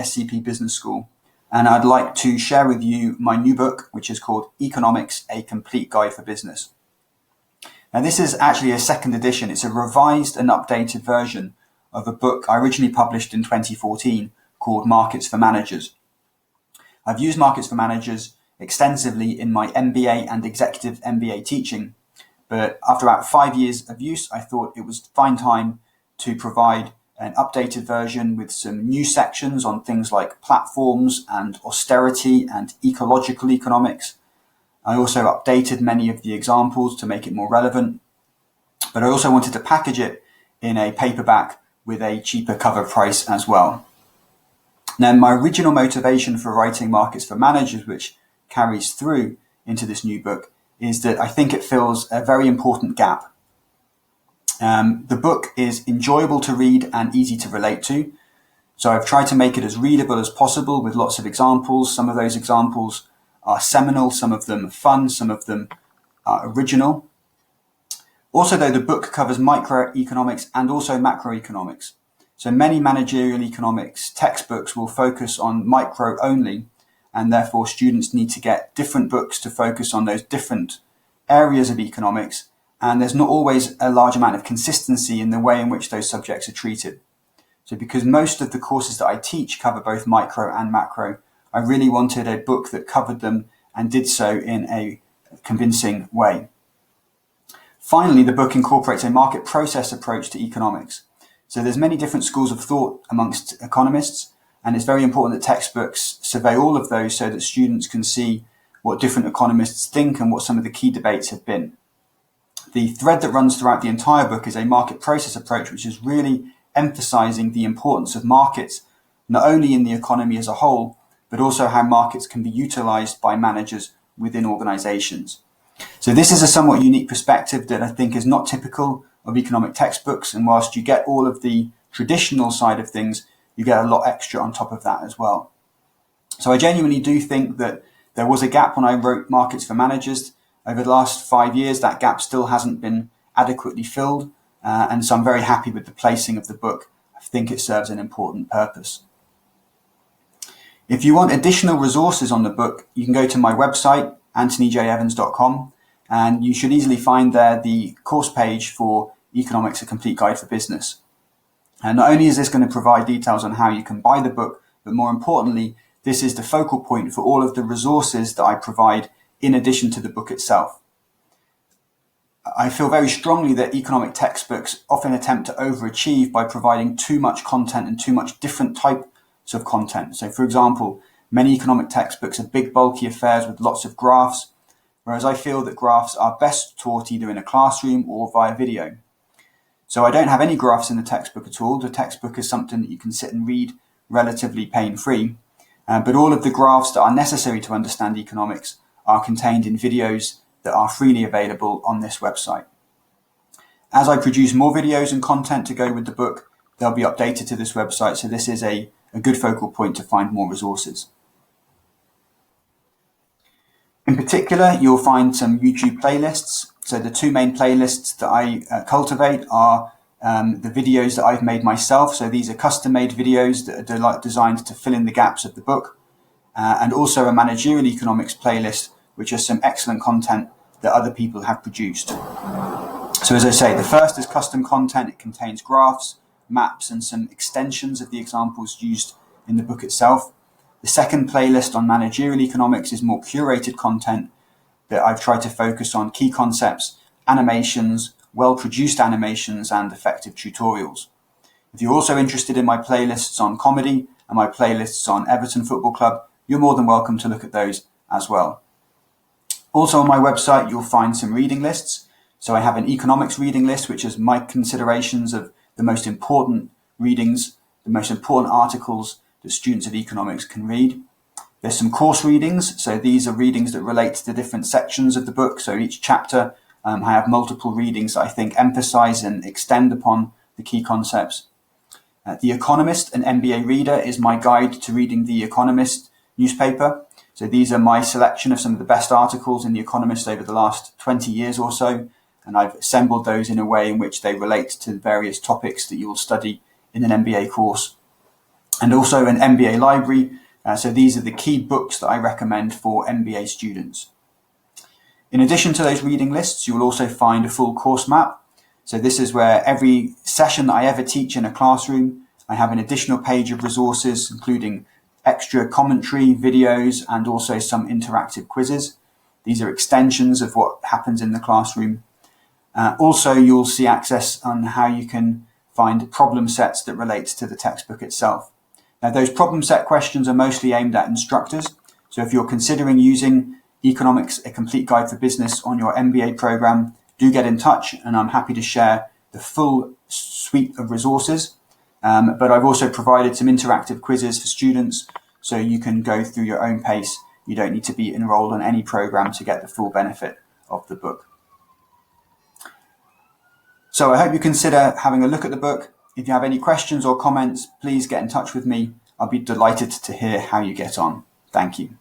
SCP Business School, and I'd like to share with you my new book, which is called Economics, A Complete Guide for Business. Now, this is actually a second edition. It's a revised and updated version of a book I originally published in 2014 called Markets for Managers. I've used Markets for Managers extensively in my MBA and Executive MBA teaching, but after about 5 years of use, I thought it was fine time to provide an updated version with some new sections on things like platforms and austerity and ecological economics. I also updated many of the examples to make it more relevant, but I also wanted to package it in a paperback with a cheaper cover price as well. Now, my original motivation for writing Markets for Managers, which carries through into this new book, is that I think it fills a very important gap. The book is enjoyable to read and easy to relate to. So I've tried to make it as readable as possible with lots of examples. Some of those examples are seminal, some of them are fun, some of them are original. Also, though, the book covers microeconomics and also macroeconomics. So many managerial economics textbooks will focus on micro only, and therefore students need to get different books to focus on those different areas of economics, and there's not always a large amount of consistency in the way in which those subjects are treated. So because most of the courses that I teach cover both micro and macro, I really wanted a book that covered them and did so in a convincing way. Finally, the book incorporates a market process approach to economics. So there's many different schools of thought amongst economists, and it's very important that textbooks survey all of those so that students can see what different economists think and what some of the key debates have been. The thread that runs throughout the entire book is a market process approach, which is really emphasizing the importance of markets, not only in the economy as a whole, but also how markets can be utilized by managers within organizations. So this is a somewhat unique perspective that I think is not typical of economic textbooks, and whilst you get all of the traditional side of things, you get a lot extra on top of that as well. So I genuinely do think that there was a gap when I wrote Markets for Managers. Over the last 5 years, that gap still hasn't been adequately filled, and so I'm very happy with the placing of the book. I think it serves an important purpose. If you want additional resources on the book, you can go to my website, anthonyjevans.com, and you should easily find there the course page for Economics, A Complete Guide for Business. And not only is this going to provide details on how you can buy the book, but more importantly, this is the focal point for all of the resources that I provide in addition to the book itself. I feel very strongly that economic textbooks often attempt to overachieve by providing too much content and too much different types of content. So, for example, many economic textbooks are big, bulky affairs with lots of graphs, whereas I feel that graphs are best taught either in a classroom or via video. So I don't have any graphs in the textbook at all. The textbook is something that you can sit and read relatively pain-free, but all of the graphs that are necessary to understand economics are contained in videos that are freely available on this website. As I produce more videos and content to go with the book, they'll be updated to this website, so this is a good focal point to find more resources. In particular, you'll find some YouTube playlists. So the two main playlists that I cultivate are the videos that I've made myself. So these are custom-made videos that are designed to fill in the gaps of the book, and also a managerial economics playlist, which is some excellent content that other people have produced. So as I say, the first is custom content. It contains graphs, maps, and some extensions of the examples used in the book itself. The second playlist on managerial economics is more curated content that I've tried to focus on key concepts, animations, well-produced animations, and effective tutorials. If you're also interested in my playlists on comedy and my playlists on Everton Football Club, you're more than welcome to look at those as well. Also on my website, you'll find some reading lists. So I have an economics reading list, which is my considerations of the most important readings, the most important articles that students of economics can read. There's some course readings. So these are readings that relate to different sections of the book. So each chapter, I have multiple readings that I think emphasize and extend upon the key concepts. The Economist, an MBA reader, is my guide to reading the Economist newspaper. So these are my selection of some of the best articles in the Economist over the last 20 years or so. And I've assembled those in a way in which they relate to the various topics that you will study in an MBA course. and also an MBA library. So these are the key books that I recommend for MBA students. In addition to those reading lists, you will also find a full course map. So this is where every session that I ever teach in a classroom, I have an additional page of resources, including extra commentary, videos, and also some interactive quizzes. These are extensions of what happens in the classroom. Also, you'll see access on how you can find problem sets that relate to the textbook itself. Now, those problem set questions are mostly aimed at instructors. So if you're considering using Economics, a Complete Guide for Business on your MBA program, do get in touch, and I'm happy to share the full suite of resources. But I've also provided some interactive quizzes for students, so you can go through your own pace. You don't need to be enrolled on any program to get the full benefit of the book. So I hope you consider having a look at the book. If you have any questions or comments, please get in touch with me. I'll be delighted to hear how you get on. Thank you.